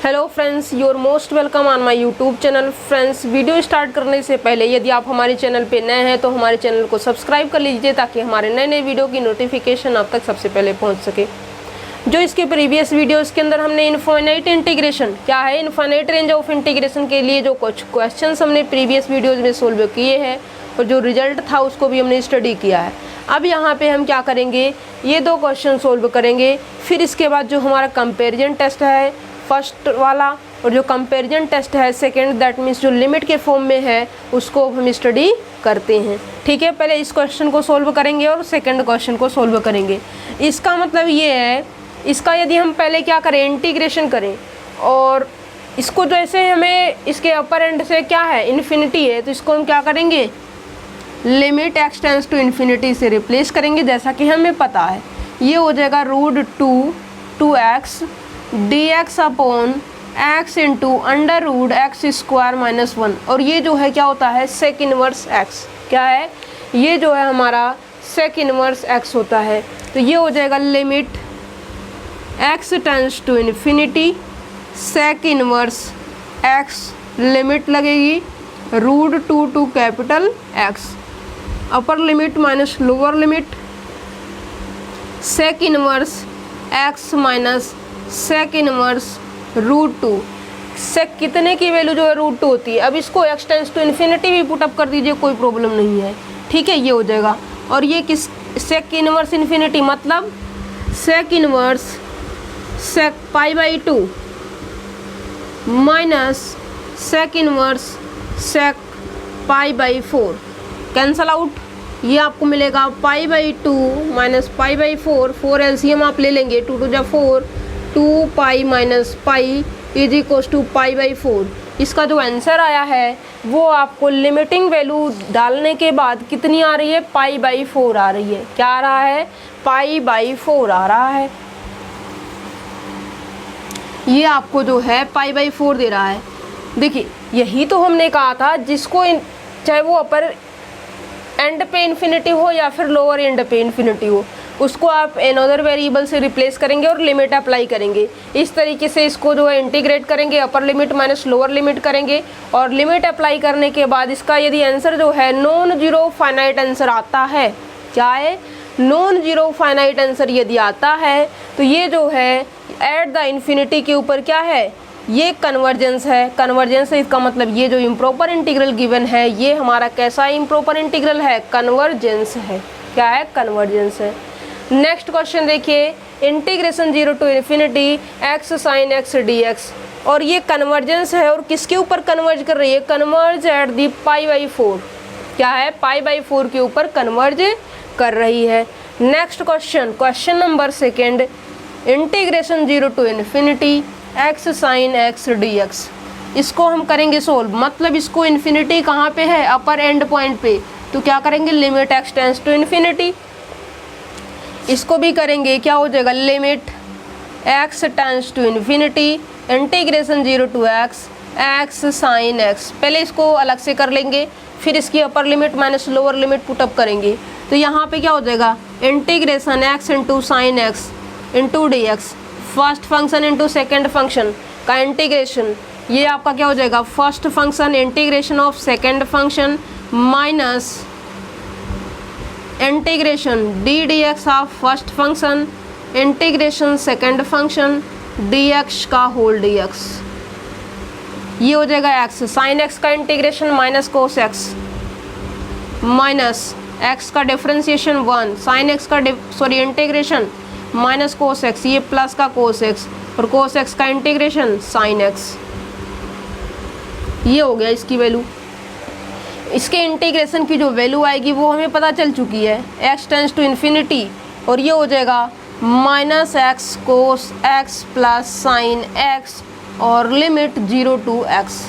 Hello friends, your most welcome on my YouTube channel. Friends, video start करने से पहले यदि आप हमारे चैनल पे नए हैं तो हमारे चैनल को सब्सक्राइब कर लीजिए ताकि हमारे नए नए वीडियो की नोटिफिकेशन आप तक सबसे पहले पहुंच सके। जो इसके प्रीवियस वीडियोस के अंदर हमने इनफाइनाइट इंटीग्रेशन क्या है, इनफाइनाइट रेंज ऑफ इंटीग्रेशन के लिए जो कुछ क्वेश्चंस हमने प्रीवियस वीडियोज़ में सोल्व किए हैं और जो रिजल्ट था उसको भी हमने स्टडी किया है। अब यहाँ पे हम क्या करेंगे, ये दो क्वेश्चन सोल्व करेंगे। फिर इसके बाद जो हमारा कंपैरिजन टेस्ट है फर्स्ट वाला और जो कंपैरिजन टेस्ट है सेकंड, दैट मीन्स जो लिमिट के फॉर्म में है, उसको हम स्टडी करते हैं। ठीक है, पहले इस क्वेश्चन को सोल्व करेंगे और सेकंड क्वेश्चन को सोल्व करेंगे। इसका मतलब ये है, इसका यदि हम पहले क्या करें, इंटीग्रेशन करें और इसको जैसे हमें इसके अपर एंड से क्या है, इन्फिनिटी है, तो इसको हम क्या करेंगे, limit x tends to infinity से रिप्लेस करेंगे। जैसा कि हमें पता है ये हो जाएगा √2 d x upon x into under root x square minus 1। और ये जो है क्या होता है, सेक इनवर्स एक्स। क्या है ये जो है हमारा सेक इनवर्स एक्स होता है। तो ये हो जाएगा limit x tends to infinity sec inverse x, limit लगेगी √2 to capital x, upper limit minus lower limit sec inverse x minus sec inverse √2। Sec कितने की वैल्यू जो है √2 होती है। अब इसको एक्स टेंड्स टू इन्फिनिटी भी पुटअप कर दीजिए, कोई प्रॉब्लम नहीं है। ठीक है, ये हो जाएगा। और ये किस सेक इनवर्स इन्फिनिटी मतलब sec inverse sec π/2 minus sec inverse sec π/4 cancel out. ये आपको मिलेगा π/2 माइनस π/4, 4 एलसीएम आप ले लेंगे, 2 2 जा 4, 2 pi minus pi is equals to π/4। इसका जो आंसर आया है वो आपको लिमिटिंग वैल्यू डालने के बाद कितनी आ रही है, π/4 आ रही है। क्या आ रहा है, π/4 आ रहा है। ये आपको जो है π/4 दे रहा है। देखिए यही तो हमने कहा था, जिसको चाहे वो अपर एंड पे इन्फिनिटी हो या फिर लोअर एंड पे इन्फिनिटी हो, उसको आप अनदर वेरिएबल से रिप्लेस करेंगे और लिमिट अप्लाई करेंगे। इस तरीके से इसको जो है इंटीग्रेट करेंगे, upper limit minus lower limit करेंगे और लिमिट अप्लाई करने के बाद इसका यदि आंसर जो है नॉन जीरो फाइनाइट आंसर आता है, क्या है, नॉन जीरो फाइनाइट आंसर यदि आता है, तो ये जो है एट द इन्फिनिटी के ऊपर क्या है, ये कन्वर्जेंस है। कन्वर्जेंस है, इसका मतलब ये जो इम्प्रॉपर इंटीग्रल गिवन है ये हमारा कैसा इम्प्रॉपर इंटीग्रल है, कन्वर्जेंस है। क्या है, कन्वर्जेंस है। नेक्स्ट क्वेश्चन देखिए, integration 0 to infinity x sine x dx। और ये कन्वर्जेंस है और किसके ऊपर कन्वर्ज कर रही है, कन्वर्ज एट दी π/4। क्या है, π/4 के ऊपर कन्वर्ज कर रही है। Next question, question number second, integration 0 to infinity x sine x dx। इसको हम करेंगे सोल्व, मतलब इसको इन्फिनिटी कहाँ पे है, अपर एंड पॉइंट पे, तो क्या करेंगे, limit x tends to infinity. इसको भी करेंगे, क्या हो जाएगा, limit x tends to infinity integration 0 to x sine x. पहले इसको अलग से कर लेंगे, फिर इसकी upper limit minus lower limit put up करेंगे। तो यहाँ पे क्या हो जाएगा, integration x into sine x into dx, first function into second function का इंटीग्रेशन। ये आपका क्या हो जाएगा, first function integration of second function minus integration dx of first function integration second function dx का होल dx। ये हो जाएगा एक्स साइन एक्स का integration minus cos x minus x का डिफरेंशिएशन 1 साइन एक्स का इंटीग्रेशन माइनस कोस एक्स, ये plus का cos x और कोस एक्स का इंटीग्रेशन साइन एक्स। ये हो गया इसकी वैल्यू। इसके इंटीग्रेशन की जो वैल्यू आएगी वो हमें पता चल चुकी है, एक्स टेंड्स टू इन्फिनिटी, और ये हो जाएगा minus x cos x plus sine x और लिमिट 0 टू एक्स।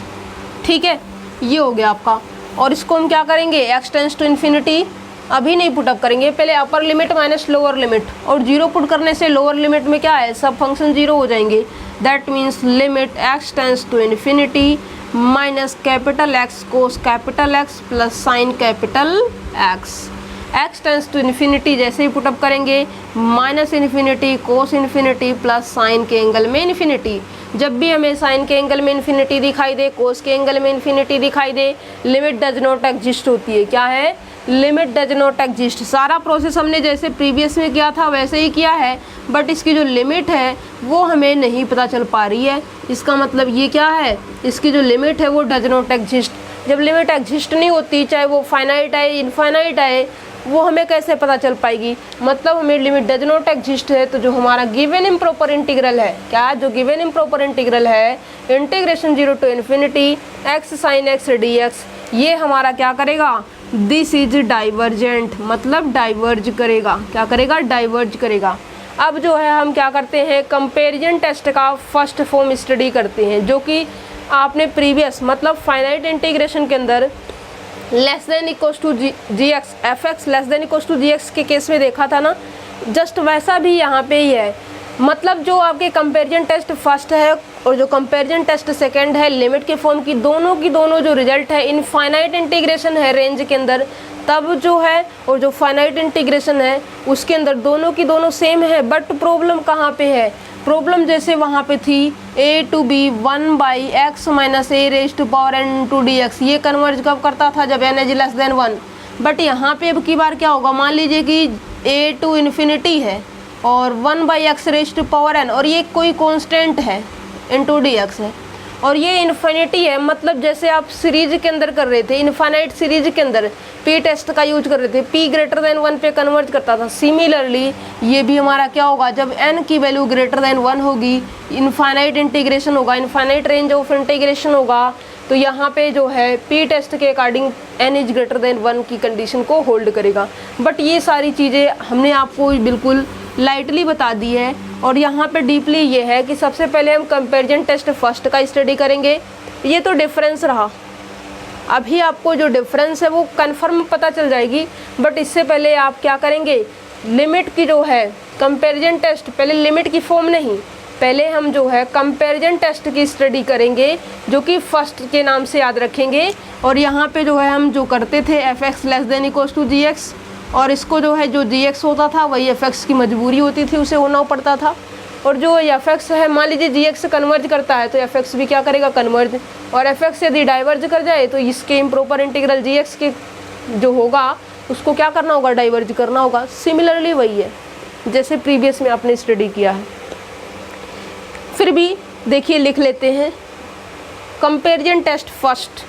ठीक है, ये हो गया आपका। और इसको हम क्या करेंगे, एक्स टेंड्स टू इन्फिनिटी अभी नहीं पुटअप करेंगे, पहले अपर लिमिट माइनस लोअर लिमिट, और 0 पुट करने से लोअर लिमिट में क्या है, सब फंक्शन 0 हो जाएंगे। That means limit x tends to infinity minus capital x cos capital x plus sine capital x. x tends to infinity जैसे ही पुटअप करेंगे minus infinity cos infinity plus sine के एंगल में इन्फिनिटी। जब भी हमें साइन के angle में इन्फिनिटी दिखाई दे, कोस के एंगल में इन्फिनिटी दिखाई दे, लिमिट डज नॉट एग्जिस्ट होती है। क्या है? Limit does not exist. सारा प्रोसेस हमने जैसे प्रीवियस में किया था वैसे ही किया है, बट इसकी जो लिमिट है वो हमें नहीं पता चल पा रही है। इसका मतलब ये क्या है, इसकी जो लिमिट है वो डज नॉट एग्जिस्ट। जब लिमिट एग्जिस्ट नहीं होती, चाहे वो फाइनाइट है इनफाइनाइट है, वो हमें कैसे पता चल पाएगी? मतलब हमें लिमिट डज नॉट एग्जिस्ट है तो जो हमारा गिवन इम्प्रॉपर इंटीग्रल है, क्या जो गिवन इम्प्रॉपर इंटीग्रल है integration 0 to infinity x sin x dx, ये हमारा क्या करेगा? दिस इज डाइवर्जेंट, मतलब डाइवर्ज करेगा। क्या करेगा? डाइवर्ज करेगा। अब जो है हम क्या करते हैं, कंपैरिजन टेस्ट का फर्स्ट फॉर्म स्टडी करते हैं, जो कि आपने प्रीवियस मतलब फाइनाइट इंटीग्रेशन के अंदर less than equals to g x f x less than equals to g x के केस में देखा था ना, जस्ट वैसा भी यहाँ पे ही है। मतलब जो आपके कंपैरिजन टेस्ट फर्स्ट है और जो कंपैरिजन टेस्ट सेकंड है लिमिट के फॉर्म की दोनों जो रिजल्ट है इनफाइनाइट इंटीग्रेशन है रेंज के अंदर, तब जो है और जो फाइनाइट इंटीग्रेशन है उसके अंदर दोनों सेम है। बट प्रॉब्लम कहाँ पे है? प्रॉब्लम जैसे वहाँ पे थी a to b 1/x minus a raise to power n to dx, ये कन्वर्ज कब करता था? जब n is less than 1। But यहाँ पे अब की बार क्या होगा, मान लीजिए कि a टू इन्फिनिटी है और 1/x rays to power n और ये कोई कांस्टेंट है n टू dx है और ये इन्फिनिटी है। मतलब जैसे आप सीरीज के अंदर कर रहे थे, इनफाइनाइट सीरीज के अंदर p टेस्ट का यूज कर रहे थे, p ग्रेटर देन 1 पे कन्वर्ट करता था। सिमिलरली ये भी हमारा क्या होगा, जब n की वैल्यू ग्रेटर देन 1 होगी, इनफाइनाइट इंटीग्रेशन होगा, इनफाइनाइट रेंज ऑफ इंटीग्रेशन होगा, तो यहाँ पे जो है p टेस्ट के according n is greater than 1 की कंडीशन को होल्ड करेगा। बट ये सारी चीज़ें हमने आपको बिल्कुल लाइटली बता दी है और यहाँ पे डीपली ये है कि सबसे पहले हम कंपैरिजन टेस्ट फर्स्ट का स्टडी करेंगे। ये तो डिफरेंस रहा, अभी आपको जो डिफरेंस है वो कंफर्म पता चल जाएगी। बट इससे पहले आप क्या करेंगे, लिमिट की जो है कंपैरिजन टेस्ट, पहले लिमिट की फॉर्म नहीं, पहले हम जो है कंपैरिजन टेस्ट की स्टडी करेंगे, जो कि फर्स्ट के नाम से याद रखेंगे। और यहाँ पे जो है हम जो करते थे f(x) less than equals to gx, और इसको जो है जो gx होता था वही f(x) की मजबूरी होती थी, उसे होना पड़ता था। और जो f(x) है, मान लीजिए gx कन्वर्ज करता है तो f(x) भी क्या करेगा, कन्वर्ज। और f(x) यदि डाइवर्ज कर जाए तो इसके इम्प्रॉपर इंटीग्रल gx के जो होगा उसको क्या करना होगा, डाइवर्ज करना होगा। सिमिलरली वही है जैसे प्रीवियस में आपने स्टडी किया है। फिर भी देखिए लिख लेते हैं comparison test first.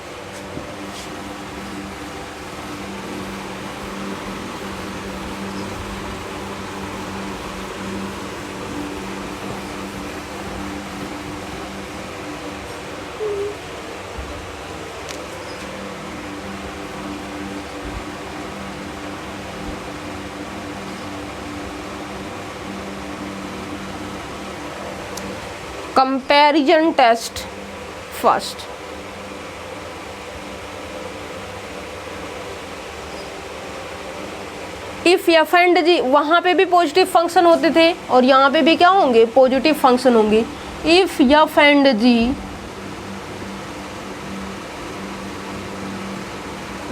Comparison test first. If F and G, वहां पे भी पॉजिटिव फंक्शन होते थे और यहाँ पे भी क्या होंगे, पॉजिटिव फंक्शन होंगे। If F and g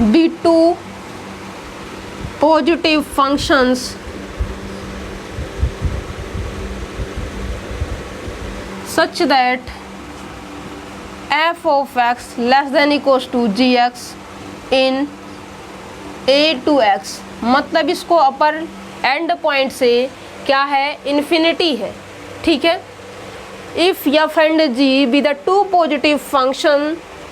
be two positive functions such that f of x less than equals to gx in a to x, मतलब इसको अपर एंड पॉइंट से क्या है, इन्फिनिटी है, ठीक है। If f and g be the two positive function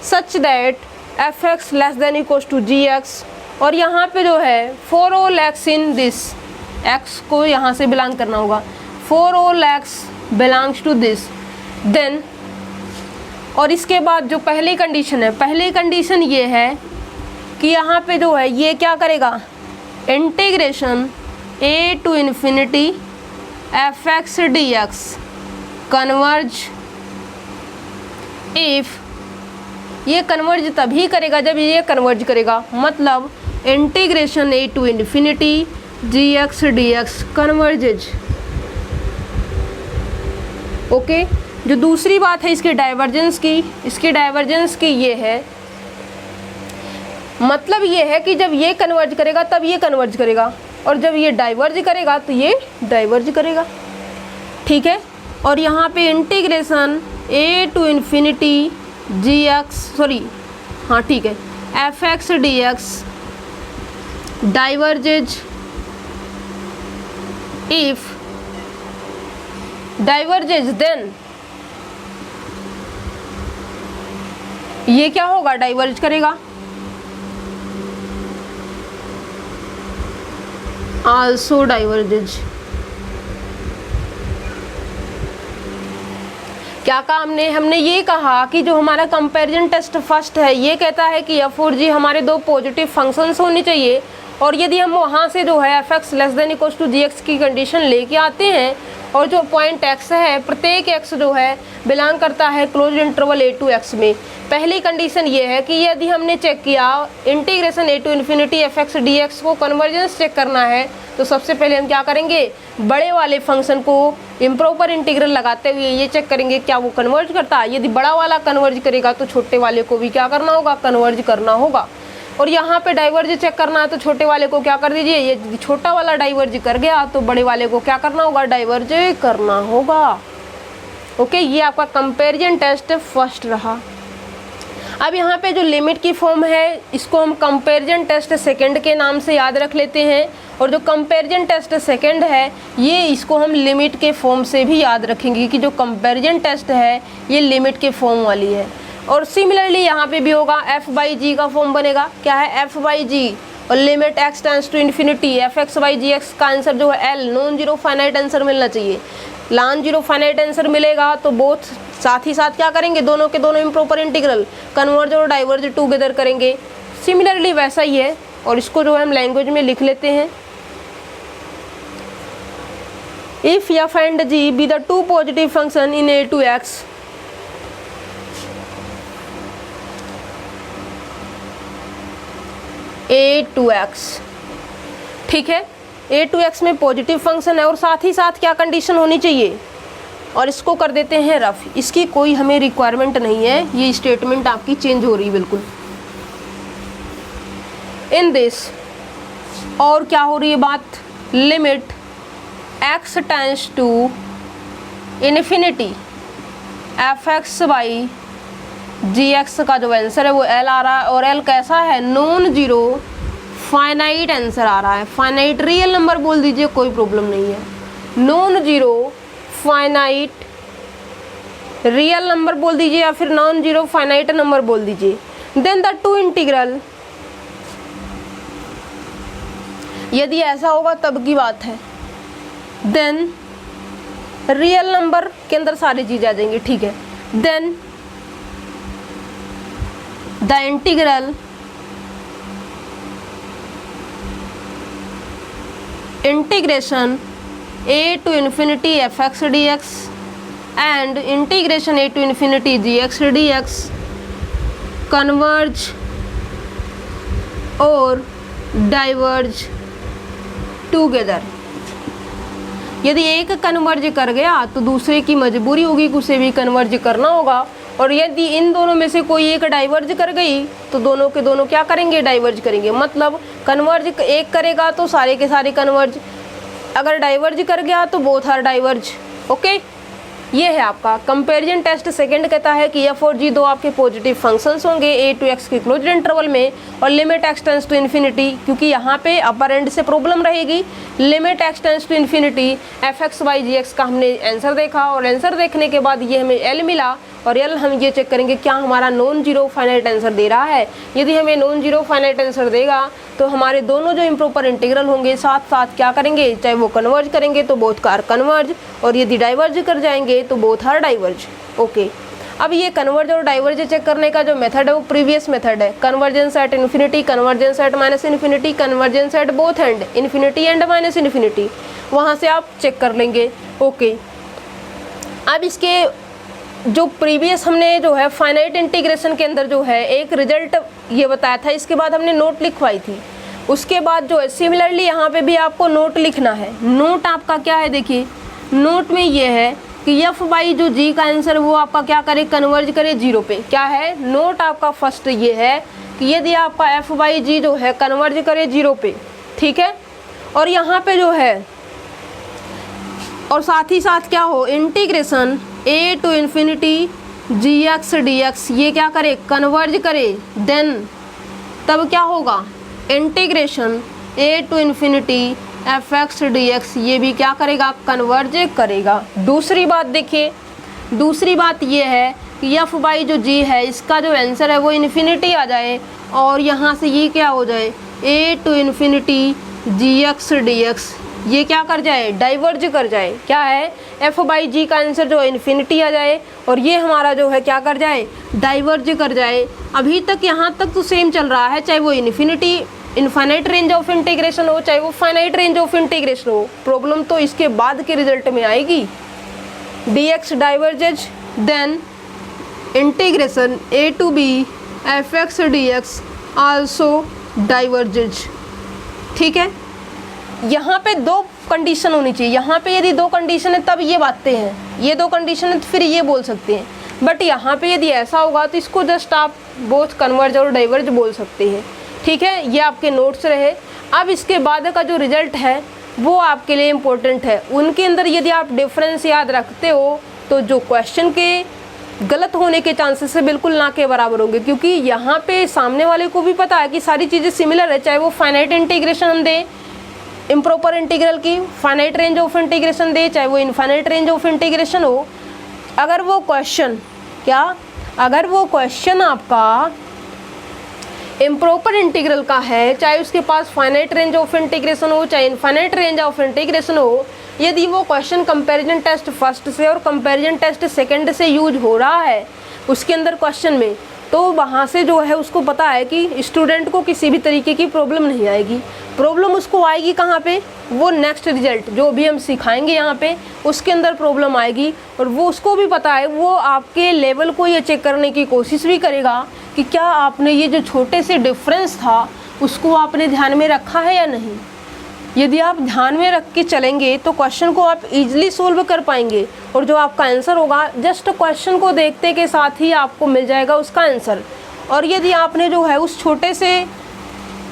such that f(x) less than equals to gx, और यहाँ पे जो है for all x in this, x को यहाँ से बिलोंग करना होगा, for all x belongs to this, then. और इसके बाद जो पहली कंडीशन है, पहली कंडीशन ये है कि यहाँ पे जो है ये क्या करेगा, integration a to infinity f(x) dx converge if, ये कन्वर्ज तभी करेगा जब ये कन्वर्ज करेगा, मतलब integration a to infinity gx dx converges. Okay. जो दूसरी बात है इसके डाइवर्जेंस की, इसकी डाइवर्जेंस की ये है, मतलब ये है कि जब ये कन्वर्ज करेगा तब ये कन्वर्ज करेगा, और जब ये डाइवर्ज करेगा तो ये डाइवर्ज करेगा। ठीक है, और यहाँ पे integration a to infinity ji X, sorry हाँ ठीक है, F x D X diverges if diverges then ये क्या होगा, डाइवर्ज करेगा। Also diverges. क्या कहा हमने ये कहा कि जो हमारा कंपैरिजन टेस्ट फर्स्ट है ये कहता है कि एफ और जी हमारे दो पॉजिटिव फंक्शंस होने चाहिए, और यदि हम वहाँ से जो है F x less than equals to g x की कंडीशन लेके आते हैं, और जो पॉइंट एक्स है प्रत्येक एक्स जो है बिलोंग करता है close interval a to x में। पहली कंडीशन ये है कि यदि हमने चेक किया integration A to infinity f x D x को कन्वर्जेंस चेक करना है, तो सबसे पहले हम क्या करेंगे, बड़े वाले फंक्शन को इम्प्रॉपर इंटीग्रल लगाते हुए ये चेक करेंगे क्या वो कन्वर्ज करता है। यदि बड़ा वाला कन्वर्ज करेगा तो छोटे वाले को भी क्या करना होगा, कन्वर्ज करना होगा। और यहाँ पे डाइवर्ज चेक करना है तो छोटे वाले को क्या कर दीजिए, ये छोटा वाला डाइवर्ज कर गया तो बड़े वाले को क्या करना होगा, डाइवर्ज करना होगा। ओके, ये आपका कंपैरिजन टेस्ट फर्स्ट रहा। अब यहाँ पे जो लिमिट की फॉर्म है इसको हम कंपैरिजन टेस्ट सेकंड के नाम से याद रख लेते हैं, और जो कंपैरिजन टेस्ट सेकंड है ये इसको हम लिमिट के फॉर्म से भी याद रखेंगे कि जो कंपैरिजन टेस्ट है ये लिमिट के फॉर्म वाली है। और सिमिलरली यहाँ पे भी होगा, एफ बाई जी का फॉर्म बनेगा, क्या है, एफ बाई जी, और limit x tends to infinity f x by g x का आंसर जो है l, non zero finite answer मिलना चाहिए। नॉन जीरो फाइनाइट आंसर मिलेगा तो बोथ साथ ही साथ क्या करेंगे, दोनों के दोनों इम्प्रॉपर इंटीग्रल कन्वर्ज और डाइवर्ज टुगेदर करेंगे। सिमिलरली वैसा ही है, और इसको जो है हम लैंग्वेज में लिख लेते हैं, if F and g be the two positive function in a to x a to x, ठीक है, ए टू एक्स में पॉजिटिव फंक्शन है और साथ ही साथ क्या कंडीशन होनी चाहिए, और इसको कर देते हैं रफ, इसकी कोई हमें रिक्वायरमेंट नहीं है, ये स्टेटमेंट आपकी चेंज हो रही है बिल्कुल इन दिस। और क्या हो रही है बात, limit x tends to infinity f x by g x का जो आंसर है वो एल आ रहा है, और एल कैसा है, नॉन जीरो फाइनाइट आंसर आ रहा है। फाइनाइट रियल नंबर बोल दीजिए, कोई प्रॉब्लम नहीं है, non zero finite real number बोल दीजिए या फिर नॉन जीरो फाइनाइट नंबर बोल दीजिए। देन द टू इंटीग्रल, यदि ऐसा होगा तब की बात है, देन रियल नंबर के अंदर सारी चीजें आ जाएंगी, ठीक है। Then the integral integration a to infinity f x dx and integration a to infinity g x dx converge और diverge together। यदि एक कन्वर्ज कर गया तो दूसरे की मजबूरी होगी कि उसे भी कन्वर्ज करना होगा, और यदि इन दोनों में से कोई एक डाइवर्ज कर गई तो दोनों के दोनों क्या करेंगे, डाइवर्ज करेंगे। मतलब कन्वर्ज एक करेगा तो सारे के सारे कन्वर्ज, अगर डाइवर्ज कर गया तो बोथ आर डाइवर्ज। ओके, ये है आपका कंपैरिजन टेस्ट सेकंड, कहता है कि एफ और जी दो आपके पॉजिटिव फंक्शंस होंगे ए टू एक्स के क्लोज्ड इंटरवल में, और limit x tends to infinity, क्योंकि यहाँ पे अपर एंड से प्रॉब्लम रहेगी, limit x tends to infinity f x by g x का हमने आंसर देखा, और आंसर देखने के बाद ये हमें एल मिला, और एल हम ये चेक करेंगे क्या हमारा नॉन जीरो फाइनाइट आंसर दे रहा है। यदि हमें नॉन जीरो फाइनाइट आंसर देगा तो हमारे दोनों जो इम्प्रॉपर इंटीग्रल होंगे साथ साथ क्या करेंगे, चाहे वो कन्वर्ज करेंगे तो बोथ आर कन्वर्ज, और यदि डाइवर्ज कर जाएंगे तो बोथ आर डाइवर्ज। ओके, अब ये कन्वर्ज और डाइवर्ज चेक करने का जो मेथड है वो प्रीवियस मेथड है, convergence at infinity, convergence at minus infinity, convergence at both end infinity and minus infinity, वहाँ से आप चेक कर लेंगे। ओके, अब इसके जो प्रीवियस हमने जो है फाइनाइट इंटीग्रेशन के अंदर जो है एक रिजल्ट ये बताया था, इसके बाद हमने नोट लिखवाई थी, उसके बाद जो है सिमिलरली यहाँ पे भी आपको नोट लिखना है। नोट आपका क्या है, देखिए नोट में ये है कि एफ बाई जो जी का आंसर वो आपका क्या करे, कन्वर्ज करे जीरो पे। क्या है नोट आपका फर्स्ट ये है कि कि यदि आपका एफ बाई जी जो है कन्वर्ज करे 0 पे, ठीक है, और यहाँ पे जो है और साथ ही साथ क्या हो, integration a to infinity ji x D x ये क्या करे, कन्वर्ज करे, देन तब क्या होगा, integration a to infinity f x D x ये भी क्या करेगा, कन्वर्ज करेगा। दूसरी बात देखिए, दूसरी बात ये है कि एफ बाई जो जी है इसका जो आंसर है वो इन्फिनिटी आ जाए और यहाँ से ये क्या हो जाए, a to infinity ji x D x ये क्या कर जाए, डाइवर्ज कर जाए। क्या है, एफ बाई जी का आंसर जो है इन्फिनिटी आ जाए और ये हमारा जो है क्या कर जाए, डाइवर्ज कर जाए। अभी तक यहाँ तक तो सेम चल रहा है, चाहे वो infinity infinite range of integration हो चाहे वो फाइनाइट रेंज ऑफ इंटीग्रेशन हो, प्रॉब्लम तो इसके बाद के रिजल्ट में आएगी। D X diverges then integration A to B F x D X also diverges, ठीक है। यहाँ पे दो कंडीशन होनी चाहिए, यहाँ पे यदि दो कंडीशन है तब ये बातें हैं, ये दो कंडीशन है तो फिर ये बोल सकते हैं, बट यहाँ पे यदि ऐसा होगा तो इसको जस्ट आप बोथ कन्वर्ज और डाइवर्ज बोल सकते हैं, ठीक है। ये आपके नोट्स रहे। अब इसके बाद का जो रिजल्ट है वो आपके लिए इम्पोर्टेंट है। उनके अंदर यदि आप डिफरेंस याद रखते हो तो जो क्वेश्चन के गलत होने के चांसेस है बिल्कुल ना के बराबर होंगे, क्योंकि यहाँ पे सामने वाले को भी पता है कि सारी चीज़ें सिमिलर है, चाहे वो फाइनाइट इंटीग्रेशन हम दें इम्प्रॉपर इंटीग्रल की, फाइनाइट रेंज ऑफ इंटीग्रेशन दे, चाहे वो इनफाइनाइट रेंज ऑफ इंटीग्रेशन हो। अगर वो क्वेश्चन अगर वो क्वेश्चन आपका इम्प्रॉपर इंटीग्रल का है, चाहे उसके पास फाइनाइट रेंज ऑफ इंटीग्रेशन हो चाहे इनफाइनाइट रेंज ऑफ इंटीग्रेशन हो, यदि वो क्वेश्चन कंपैरिजन टेस्ट फर्स्ट से और कंपैरिजन टेस्ट सेकंड से यूज हो रहा है उसके अंदर क्वेश्चन में, तो वहाँ से जो है उसको पता है कि स्टूडेंट को किसी भी तरीके की प्रॉब्लम नहीं आएगी। प्रॉब्लम उसको आएगी कहाँ पे, वो नेक्स्ट रिजल्ट जो भी हम सिखाएंगे यहाँ पे उसके अंदर प्रॉब्लम आएगी, और वो उसको भी पता है, वो आपके लेवल को ये चेक करने की कोशिश भी करेगा कि क्या आपने ये जो छोटे से डिफरेंस था उसको आपने ध्यान में रखा है या नहीं। यदि आप ध्यान में रख के चलेंगे तो क्वेश्चन को आप इजीली सोल्व कर पाएंगे, और जो आपका आंसर होगा जस्ट क्वेश्चन को देखते के साथ ही आपको मिल जाएगा उसका आंसर। और यदि आपने जो है उस छोटे से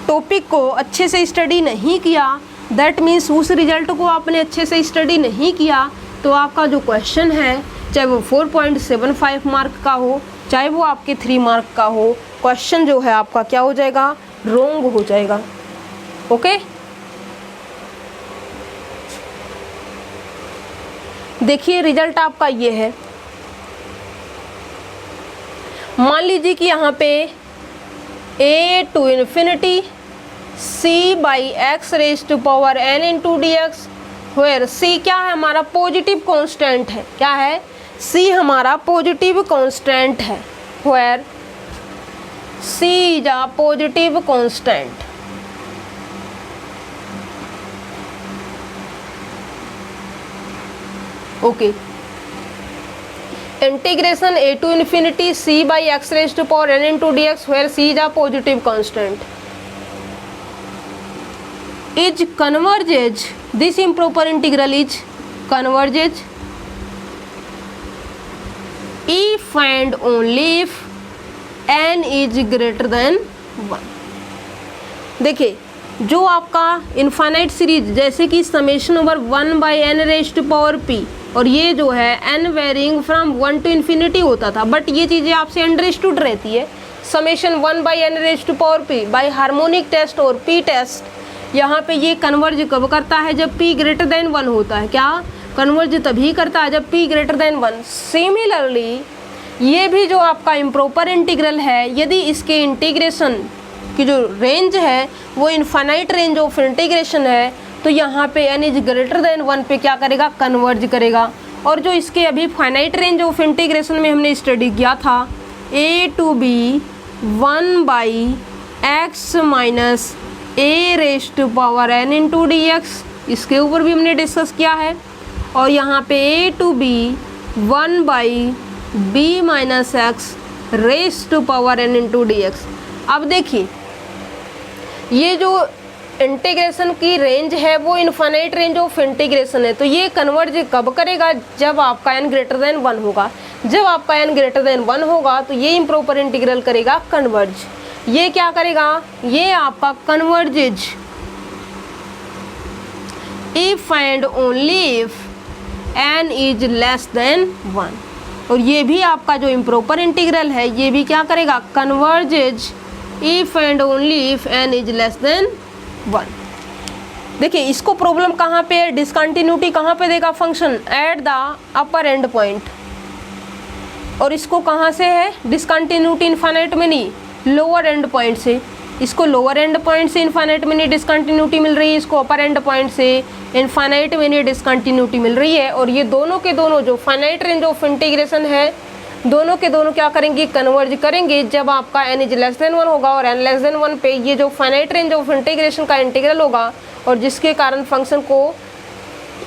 टॉपिक को अच्छे से स्टडी नहीं किया, दैट मीन्स उस रिजल्ट को आपने अच्छे से स्टडी नहीं किया, तो आपका जो क्वेश्चन है चाहे वो 4.75 मार्क का हो चाहे वो आपके 3 मार्क का हो, क्वेश्चन जो है आपका क्या हो जाएगा, रॉन्ग हो जाएगा। ओके, देखिए रिजल्ट आपका ये है। मान लीजिए कि यहाँ पे a to infinity c by x raise to power n into d x, where c क्या है हमारा पॉजिटिव कांस्टेंट है। क्या है, c हमारा पॉजिटिव कांस्टेंट है, where c is a positive constant. Okay, integration a to infinity c by x raise to power n into d x, where c is a positive constant, is converges, this improper integral is converges if and only if n is greater than 1। देखिए जो आपका infinite series जैसे कि summation over 1 by n raise to power p, और ये जो है n varying from 1 to infinity होता था, बट ये चीज़ें आपसे अंडरस्टूड रहती है। Summation 1 by n raise to power p by harmonic test और p टेस्ट, यहाँ पे ये कन्वर्ज कब करता है, जब p ग्रेटर देन 1 होता है। क्या, कन्वर्ज तभी करता है जब p ग्रेटर देन 1। सिमिलरली ये भी जो आपका इम्प्रॉपर इंटीग्रल है, यदि इसके इंटीग्रेशन की जो रेंज है वो इनफाइनाइट रेंज ऑफ इंटीग्रेशन है, तो यहाँ पे n इज ग्रेटर देन 1 पे क्या करेगा, कन्वर्ज करेगा। और जो इसके अभी फाइनाइट रेंज ऑफ इंटीग्रेशन में हमने स्टडी किया था a to b 1 by x minus a raise to power n into d x, इसके ऊपर भी हमने डिस्कस किया है। और यहाँ पे a to b 1 by b minus x raise to power n into d x. अब देखिए ये जो इंटीग्रेशन की रेंज है वो इनफाइनाइट रेंज ऑफ इंटीग्रेशन है, तो ये कन्वर्ज कब करेगा, जब आपका n ग्रेटर देन 1 होगा। जब आपका n ग्रेटर देन 1 होगा तो ये इम्प्रॉपर इंटीग्रल करेगा कन्वर्ज। ये क्या करेगा, ये आपका converges if and only if n is less than 1। और ये भी आपका जो इम्प्रॉपर इंटीग्रल है ये भी क्या करेगा, converges if and only if n is less than 1। देखिए इसको प्रॉब्लम कहाँ पे है, डिसकंटिन्यूटी कहाँ पे देगा function, at the upper and point. और इसको कहाँ से है डिसकंटिन्यूटी, इनफाइनाइट में नहीं, लोअर एंड पॉइंट से। इसको लोअर एंड पॉइंट से इनफाइनाइट में नहीं डिसकंटिन्यूटी मिल रही है, इसको अपर एंड पॉइंट से इनफाइनाइट में नहीं डिसकंटिन्यूटी मिल रही है। और ये दोनों के दोनों जो फाइनाइट रेंज ऑफ इंटीग्रेशन है, दोनों के दोनों क्या करेंगे, कन्वर्ज करेंगे जब आपका n इज लेस देन 1 होगा और n लेस देन 1 पे ये जो फाइनाइट रेंज ऑफ इंटीग्रेशन का इंटीग्रल होगा और जिसके कारण फंक्शन को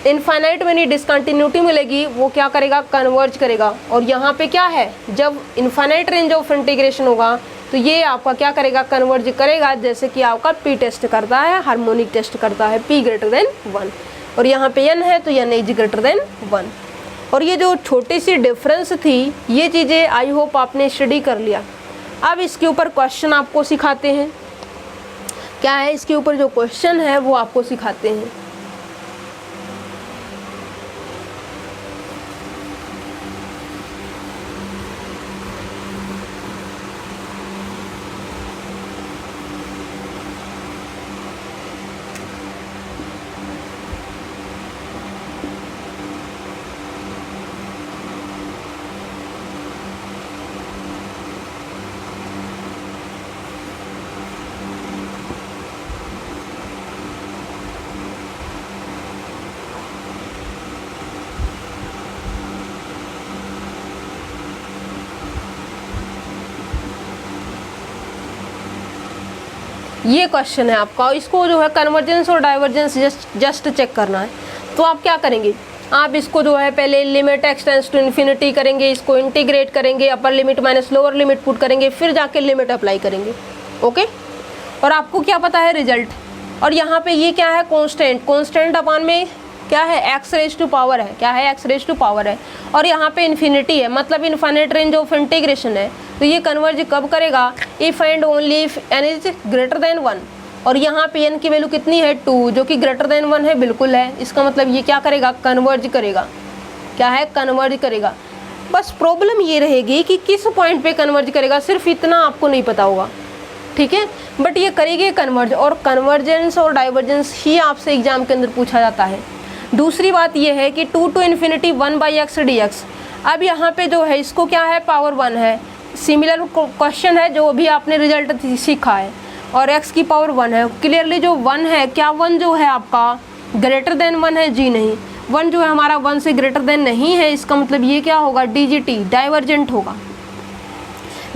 इनफाइनाइट में नहीं डिसकंटिन्यूटी मिलेगी, वो क्या करेगा, कन्वर्ज करेगा। और यहाँ पे क्या है, जब इनफाइनाइट रेंज ऑफ इंटीग्रेशन होगा तो ये आपका क्या करेगा, कन्वर्ज करेगा, जैसे कि आपका p टेस्ट करता है, हार्मोनिक टेस्ट करता है p ग्रेटर देन 1। और यहाँ पे n है तो n इज ग्रेटर देन 1। और ये जो छोटी सी डिफरेंस थी, ये चीज़ें आई होप आपने स्टडी कर लिया। अब इसके ऊपर क्वेश्चन आपको सिखाते हैं, क्या है इसके ऊपर जो क्वेश्चन है वो आपको सिखाते हैं। ये क्वेश्चन है आपका, इसको जो है कन्वर्जेंस और डाइवर्जेंस जस्ट चेक करना है। तो आप क्या करेंगे, आप इसको जो है पहले limit x tends to infinity करेंगे, इसको इंटीग्रेट करेंगे, upper limit minus lower limit put करेंगे, फिर जाके लिमिट अप्लाई करेंगे। ओके, और आपको क्या पता है रिजल्ट। और यहाँ पे ये क्या है, कांस्टेंट, कांस्टेंट अपान में क्या है, x रेज टू पावर है, क्या है, x रेज टू पावर है। और यहाँ पे इन्फिनिटी है, मतलब इनफाइनाइट रेंज ऑफ इंटीग्रेशन है। तो ये कन्वर्ज कब करेगा, if and only if n is greater than 1। और यहाँ पे n की वैल्यू कितनी है, 2, जो कि ग्रेटर देन 1 है, बिल्कुल है। इसका मतलब ये क्या करेगा, कन्वर्ज करेगा, क्या है, कन्वर्ज करेगा। बस प्रॉब्लम ये रहेगी कि किस पॉइंट पे कन्वर्ज करेगा, सिर्फ इतना आपको नहीं पता होगा, ठीक है, बट ये करेगी कन्वर्ज। और कन्वर्जेंस और डाइवर्जेंस ही आपसे एग्जाम के अंदर पूछा जाता है। दूसरी बात ये है कि 2 to इन्फिनिटी 1/x dx। अब यहाँ पे जो है इसको क्या है, पावर 1 है। सिमिलर क्वेश्चन है जो अभी आपने रिजल्ट सीखा है, और x की पावर 1 है। क्लियरली जो 1 है, क्या 1 जो है आपका ग्रेटर देन 1 है, जी नहीं, 1 जो है हमारा 1 से ग्रेटर देन नहीं है। इसका मतलब ये क्या होगा, DGT, डाइवर्जेंट होगा।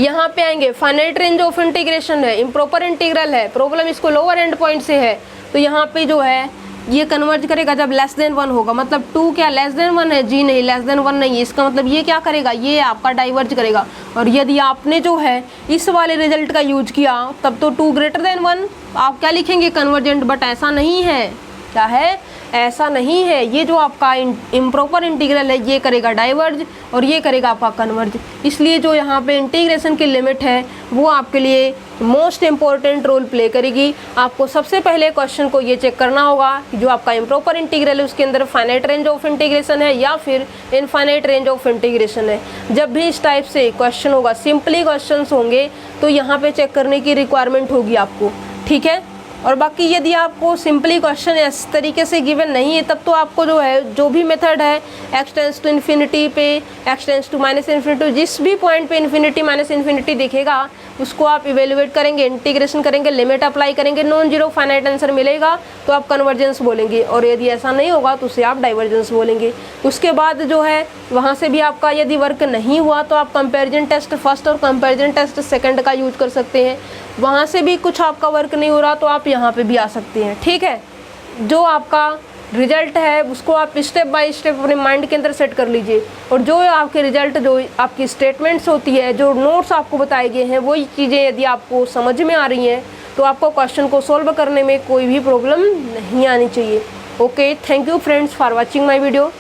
यहाँ पे आएंगे, फाइनाइट रेंज ऑफ इंटीग्रेशन है, इम्प्रॉपर इंटीग्रल है, प्रॉब्लम इसको लोअर एंड पॉइंट से है। तो यहाँ पे जो है ये कन्वर्ज करेगा जब लेस देन 1 होगा, मतलब 2 क्या लेस देन 1 है, जी नहीं, लेस देन 1 नहीं है। इसका मतलब ये क्या करेगा, ये आपका डाइवर्ज करेगा। और यदि आपने जो है इस वाले रिजल्ट का यूज किया तब तो 2 ग्रेटर देन 1 आप क्या लिखेंगे, कन्वर्जेंट। बट ऐसा नहीं है, क्या है, ऐसा नहीं है। ये जो आपका इम्प्रॉपर इंटीग्रल है ये करेगा डाइवर्ज और ये करेगा आपका कन्वर्ज। इसलिए जो यहाँ पे इंटीग्रेशन की लिमिट है वो आपके लिए मोस्ट इम्पॉर्टेंट रोल प्ले करेगी। आपको सबसे पहले क्वेश्चन को ये चेक करना होगा कि जो आपका इम्प्रॉपर इंटीग्रल है उसके अंदर फाइनाइट रेंज ऑफ इंटीग्रेशन है या फिर इनफाइनाइट रेंज ऑफ इंटीग्रेशन है। जब भी इस टाइप से क्वेश्चन होगा, सिंपली क्वेश्चन होंगे, तो यहाँ पे चेक करने की रिक्वायरमेंट होगी आपको, ठीक है। और बाकी यदि आपको सिंपली क्वेश्चन इस तरीके से गिवन नहीं है तब तो आपको जो है जो भी मेथड है x टेंड्स टू इन्फिनिटी पे, x tends to minus infinity, जिस भी पॉइंट पे इन्फिनिटी माइनस इन्फिनिटी दिखेगा उसको आप इवेल्युएट करेंगे, इंटीग्रेशन करेंगे, लिमिट अप्लाई करेंगे, नॉन जीरो फाइनाइट आंसर मिलेगा तो आप कन्वर्जेंस बोलेंगे। और यदि ऐसा नहीं होगा तो उसे आप डाइवर्जेंस बोलेंगे। उसके बाद जो है वहाँ से भी आपका यदि वर्क नहीं हुआ तो आप कंपैरिजन टेस्ट फर्स्ट और कंपैरिजन टेस्ट सेकंड का यूज कर सकते हैं। वहाँ से भी कुछ आपका वर्क नहीं हो रहा तो आप यहाँ पे भी आ सकते हैं, ठीक है। जो आपका रिजल्ट है उसको आप स्टेप बाय स्टेप अपने माइंड के अंदर सेट कर लीजिए। और जो आपके रिजल्ट, जो आपकी स्टेटमेंट्स होती है, जो नोट्स आपको बताए गए हैं, वही चीज़ें यदि आपको समझ में आ रही हैं तो आपको क्वेश्चन को सॉल्व करने में कोई भी प्रॉब्लम नहीं आनी चाहिए। Okay, thank you friends for watching my video.